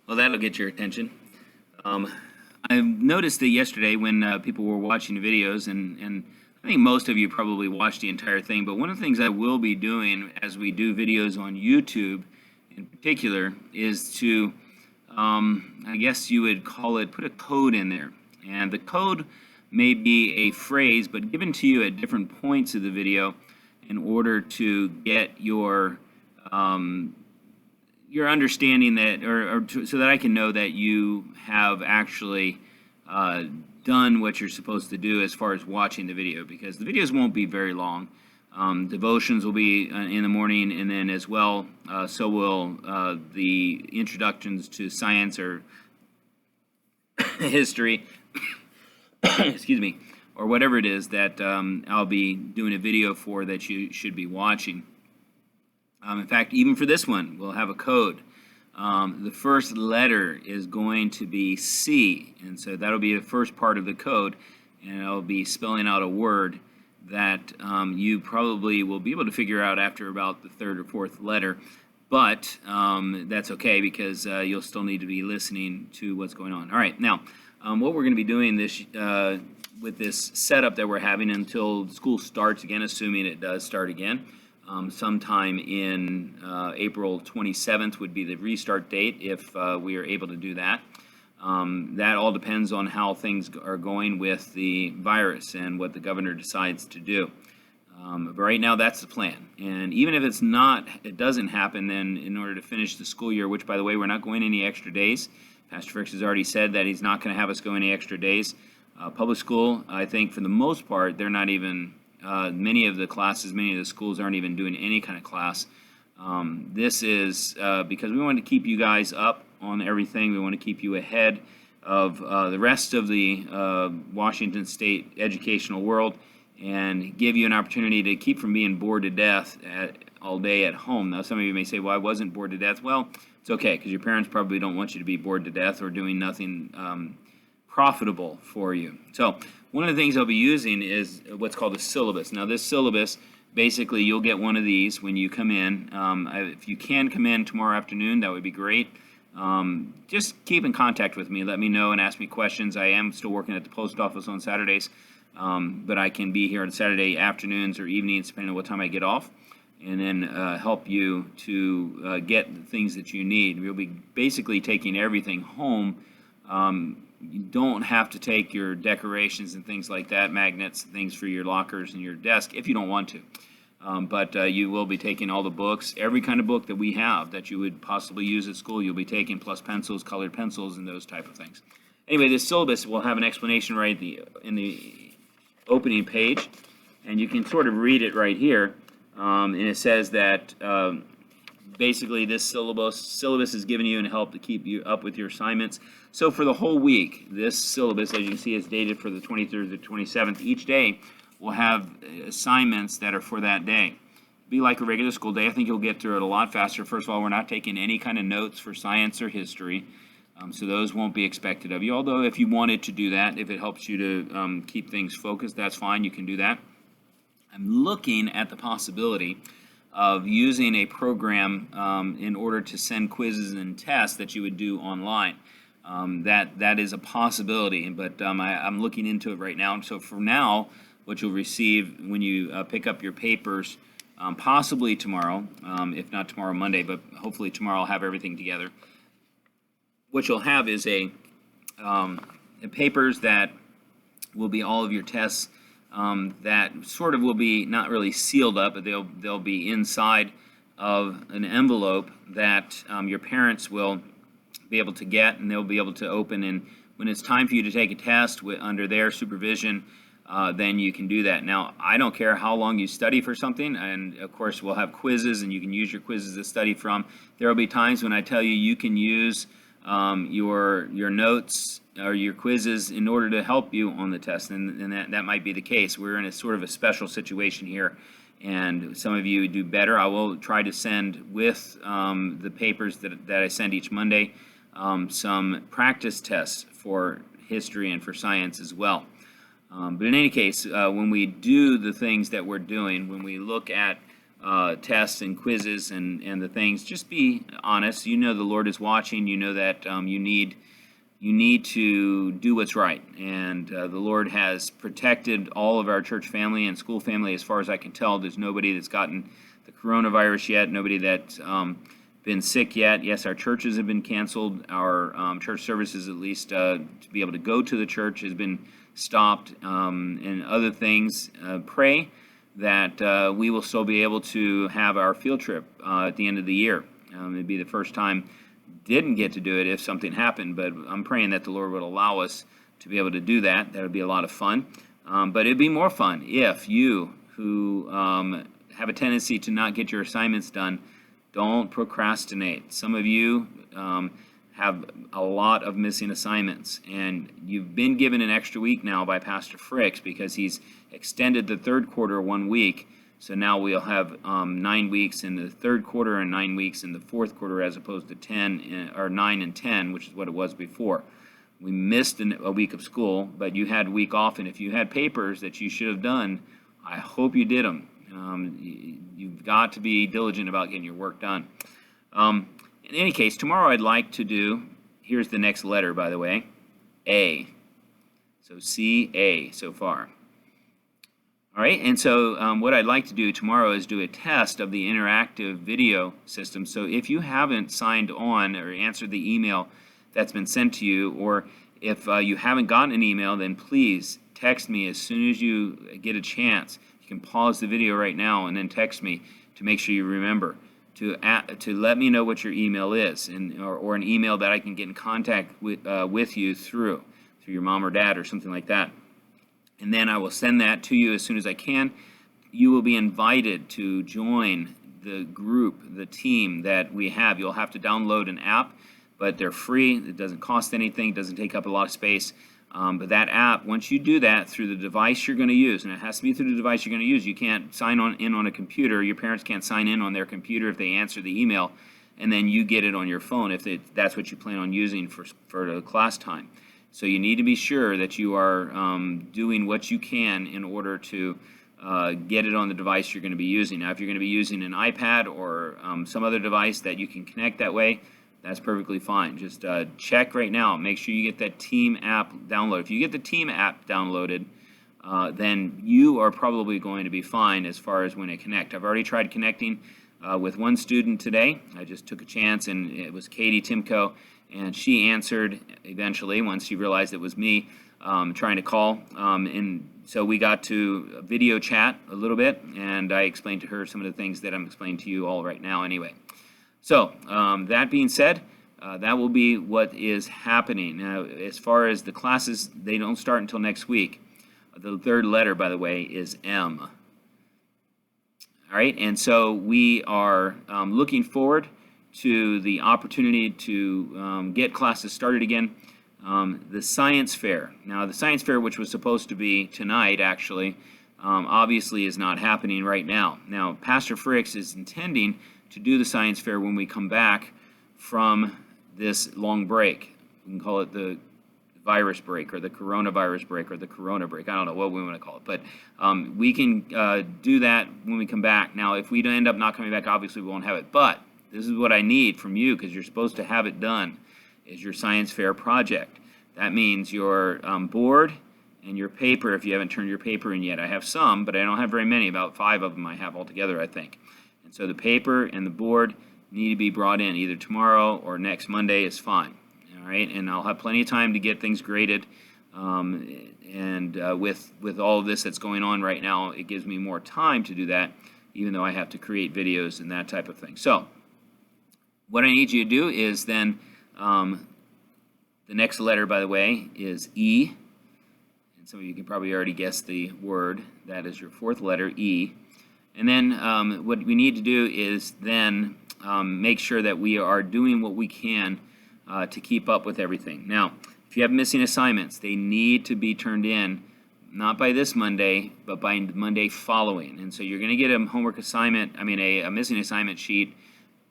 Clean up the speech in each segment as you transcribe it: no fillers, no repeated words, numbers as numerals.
Well, that'll get your attention. Um, I noticed that yesterday when people were watching the videos, and I think most of you probably watched the entire thing, but one of the things I will be doing as we do videos on YouTube in particular is to, I guess you would call it, put a code in there. And the code may be a phrase, but given to you at different points of the video in order to get your understanding that, so that I can know that you have actually done what you're supposed to do as far as watching the video, because the videos won't be very long. Devotions will be in the morning, and then as well, so will the introductions to science or history, excuse me, or whatever it is that I'll be doing a video for that you should be watching. In fact, even for this one, we'll have a code. The first letter is going to be C, and so that'll be the first part of the code, and I'll be spelling out a word that you probably will be able to figure out after about the third or fourth letter, but that's okay, because you'll still need to be listening to what's going on. All right, now, what we're going to be doing this with this setup that we're having until school starts again, assuming it does start again, sometime in April 27th would be the restart date if we are able to do that. That all depends on how things are going with the virus and what the governor decides to do. But right now, that's the plan. And even if it doesn't happen, then in order to finish the school year, which, by the way, we're not going any extra days. Pastor Fricks has already said that he's not going to have us go any extra days. Public school, I think, for the most part, they're not even many of the classes, many of the schools aren't even doing any kind of class. This is because we want to keep you guys up on everything. We want to keep you ahead of the rest of the Washington State educational world and give you an opportunity to keep from being bored to death all day at home. Now, some of you may say, well, I wasn't bored to death. Well, it's okay, because your parents probably don't want you to be bored to death or doing nothing profitable for you. So one of the things I'll be using is what's called a syllabus. Now, this syllabus, basically, you'll get one of these when you come in. If you can come in tomorrow afternoon, that would be great. Just keep in contact with me. Let me know and ask me questions. I am still working at the post office on Saturdays, but I can be here on Saturday afternoons or evenings, depending on what time I get off, and then help you to get the things that you need. We'll be basically taking everything home. You don't have to take your decorations and things like that, magnets, things for your lockers and your desk, if you don't want to. But you will be taking all the books, every kind of book that we have that you would possibly use at school, you'll be taking, plus pencils, colored pencils, and those type of things. Anyway, this syllabus will have an explanation right in the opening page, and you can sort of read it right here. And it says that basically this syllabus is given you and help to keep you up with your assignments. So for the whole week, this syllabus, as you can see, is dated for the 23rd to the 27th. Each day will have assignments that are for that day. Be like a regular school day. I think you'll get through it a lot faster. First of all, we're not taking any kind of notes for science or history, so those won't be expected of you. Although if you wanted to do that, if it helps you to keep things focused, that's fine. You can do that. I'm looking at the possibility of using a program in order to send quizzes and tests that you would do online. That is a possibility, but I'm looking into it right now. So for now, what you'll receive when you pick up your papers, possibly tomorrow, if not tomorrow, Monday, but hopefully tomorrow I'll have everything together. What you'll have is a papers that will be all of your tests that sort of will be not really sealed up, but they'll be inside of an envelope that your parents will be able to get, and they'll be able to open. And when it's time for you to take a test under their supervision, then you can do that. Now, I don't care how long you study for something, and of course we'll have quizzes, and you can use your quizzes to study from. There will be times when I tell you you can use your notes or your quizzes in order to help you on the test, and that might be the case. We're in a sort of a special situation here, and some of you do better. I will try to send with the papers that I send each Monday some practice tests for history and for science as well. But in any case, when we do the things that we're doing, when we look at tests and quizzes and the things. Just be honest. You know the Lord is watching. You know that you need to do what's right. And the Lord has protected all of our church family and school family as far as I can tell. There's nobody that's gotten the coronavirus yet, nobody that's been sick yet. Yes, our churches have been canceled. Our church services, at least to be able to go to the church, has been stopped, and other things. Pray that we will still be able to have our field trip at the end of the year. It'd be the first time didn't get to do it if something happened, but I'm praying that the Lord would allow us to be able to do that. That would be a lot of fun. But it'd be more fun if you, who have a tendency to not get your assignments done, don't procrastinate. Some of you have a lot of missing assignments, and you've been given an extra week now by Pastor Fricks because he's extended the third quarter 1 week. So now we'll have 9 weeks in the third quarter and 9 weeks in the fourth quarter, as opposed to 9 and 10, which is what it was before. We missed a week of school, but you had a week off, and if you had papers that you should have done, I hope you did them. You've got to be diligent about getting your work done. In any case, tomorrow I'd like to do, here's the next letter, by the way, A. So C-A so far. All right, and so what I'd like to do tomorrow is do a test of the interactive video system. So if you haven't signed on or answered the email that's been sent to you, or if you haven't gotten an email, then please text me as soon as you get a chance. You can pause the video right now and then text me to make sure you remember to let me know what your email is, or an email that I can get in contact with you through your mom or dad or something like that. And then I will send that to you as soon as I can. You will be invited to join the group, the team that we have. You'll have to download an app, but they're free. It doesn't cost anything. It doesn't take up a lot of space. But that app, once you do that through the device you're going to use, and it has to be through the device you're going to use. You can't sign in on a computer. Your parents can't sign in on their computer if they answer the email, and then you get it on your phone if that's what you plan on using for the class time. So you need to be sure that you are doing what you can in order to get it on the device you're going to be using. Now, if you're going to be using an iPad or some other device that you can connect that way, that's perfectly fine. Just check right now. Make sure you get that Team app downloaded. If you get the Team app downloaded, then you are probably going to be fine as far as when it connects. I've already tried connecting with one student today. I just took a chance, and it was Katie Timko. And she answered eventually once she realized it was me trying to call. And so we got to video chat a little bit, and I explained to her some of the things that I'm explaining to you all right now anyway. So that being said, that will be what is happening. Now, as far as the classes, they don't start until next week. The third letter, by the way, is M. All right, and so we are looking forward to the opportunity to get classes started again. The science fair. Now, the science fair, which was supposed to be tonight, actually, obviously is not happening right now. Now, Pastor Fricks is intending to do the science fair when we come back from this long break. We can call it the virus break, or the coronavirus break, or the corona break. I don't know what we want to call it, but we can do that when we come back. Now, if we end up not coming back, obviously we won't have it, but this is what I need from you, because you're supposed to have it done, is your science fair project. That means your board and your paper, if you haven't turned your paper in yet. I have some, but I don't have very many, about 5 of them I have altogether, I think. And so the paper and the board need to be brought in either tomorrow or next Monday is fine. All right, and I'll have plenty of time to get things graded. With all of this that's going on right now, it gives me more time to do that, even though I have to create videos and that type of thing. So what I need you to do is then, the next letter, by the way, is E. And some of you can probably already guess the word. That is your fourth letter, E. And then what we need to do is then make sure that we are doing what we can to keep up with everything. Now, if you have missing assignments, they need to be turned in, not by this Monday, but by Monday following. And so you're going to get a homework assignment, a missing assignment sheet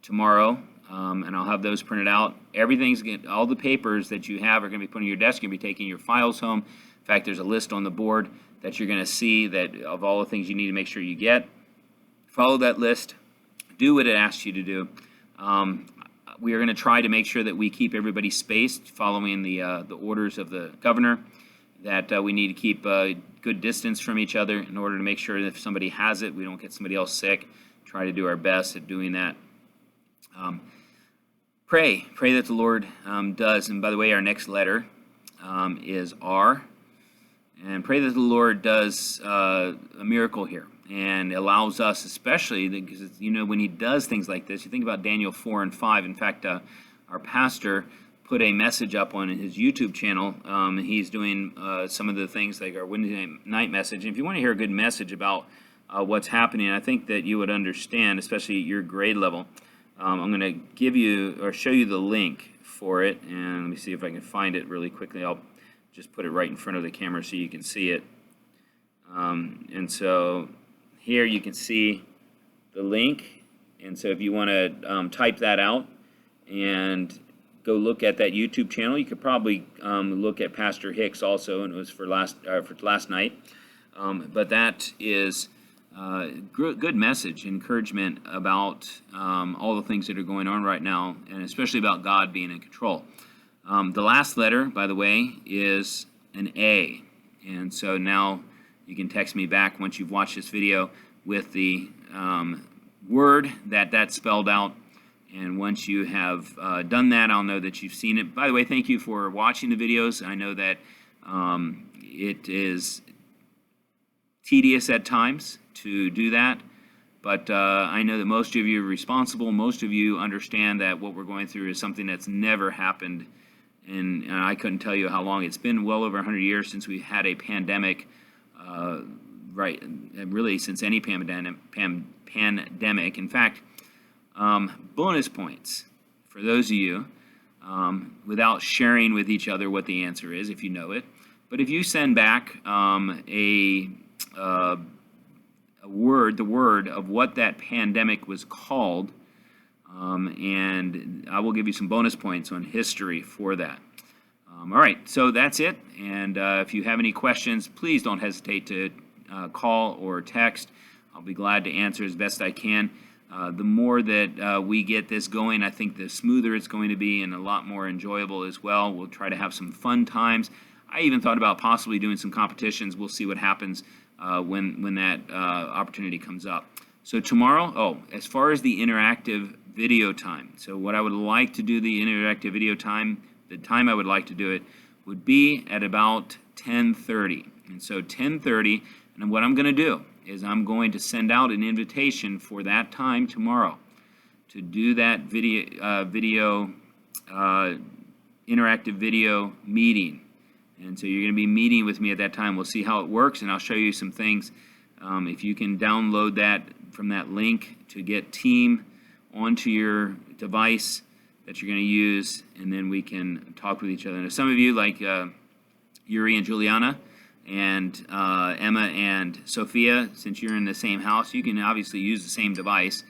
tomorrow, and I'll have those printed out. All the papers that you have are going to be put on your desk. You're going to be taking your files home. In fact, there's a list on the board that you're going to see that of all the things you need to make sure you get. Follow that list. Do what it asks you to do. We are going to try to make sure that we keep everybody spaced, following the orders of the governor, that we need to keep good distance from each other in order to make sure that if somebody has it, we don't get somebody else sick. Try to do our best at doing that. Pray that the Lord does. And by the way, our next letter is R. And pray that the Lord does a miracle here and allows us, especially because, when he does things like this, you think about Daniel 4 and 5. In fact, our pastor put a message up on his YouTube channel. He's doing some of the things like our Wednesday night message. And if you want to hear a good message about what's happening, I think that you would understand, especially at your grade level. I'm going to give you or show you the link for it. And let me see if I can find it really quickly. I'll just put it right in front of the camera so you can see it. And so here you can see the link. And so if you want to type that out and go look at that YouTube channel, you could probably look at Pastor Hicks also, and it was for last night. But that is good message, encouragement about all the things that are going on right now, and especially about God being in control. The last letter, by the way, is an A. And so now you can text me back once you've watched this video with the word that's spelled out. And once you have done that, I'll know that you've seen it. By the way, thank you for watching the videos. I know that it is tedious at times to do that, but I know that most of you are responsible. Most of you understand that what we're going through is something that's never happened, and I couldn't tell you how long. It's been well over 100 years since we had a pandemic, right, really since any pandemic. In fact, bonus points for those of you, without sharing with each other what the answer is, if you know it. But if you send back the word of what that pandemic was called, and I will give you some bonus points on history for that. All right, so that's it. And if you have any questions, please don't hesitate to call or text. I'll be glad to answer as best I can. The more that we get this going, I think the smoother it's going to be and a lot more enjoyable as well. We'll try to have some fun times. I even thought about possibly doing some competitions. We'll see what happens when that opportunity comes up. So tomorrow, as far as the interactive video time, so what I would like to do the interactive video time, the time I would like to do it would be at about 10:30. And so 10:30, and what I'm going to do is I'm going to send out an invitation for that time tomorrow to do that interactive video meeting. And so you're going to be meeting with me at that time. We'll see how it works, and I'll show you some things. If you can download that from that link to get Team onto your device that you're going to use, and then we can talk with each other. Now, some of you, like Yuri and Juliana, and Emma and Sophia, since you're in the same house, you can obviously use the same device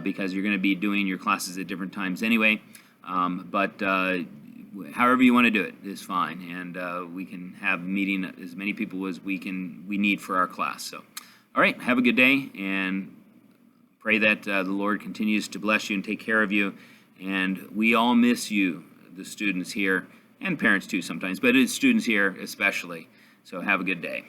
because you're going to be doing your classes at different times anyway. But however you want to do it is fine, and we can have meeting as many people as we need for our class. So, all right, have a good day, and pray that the Lord continues to bless you and take care of you. And we all miss you, the students here, and parents too sometimes, but it's students here especially. So have a good day.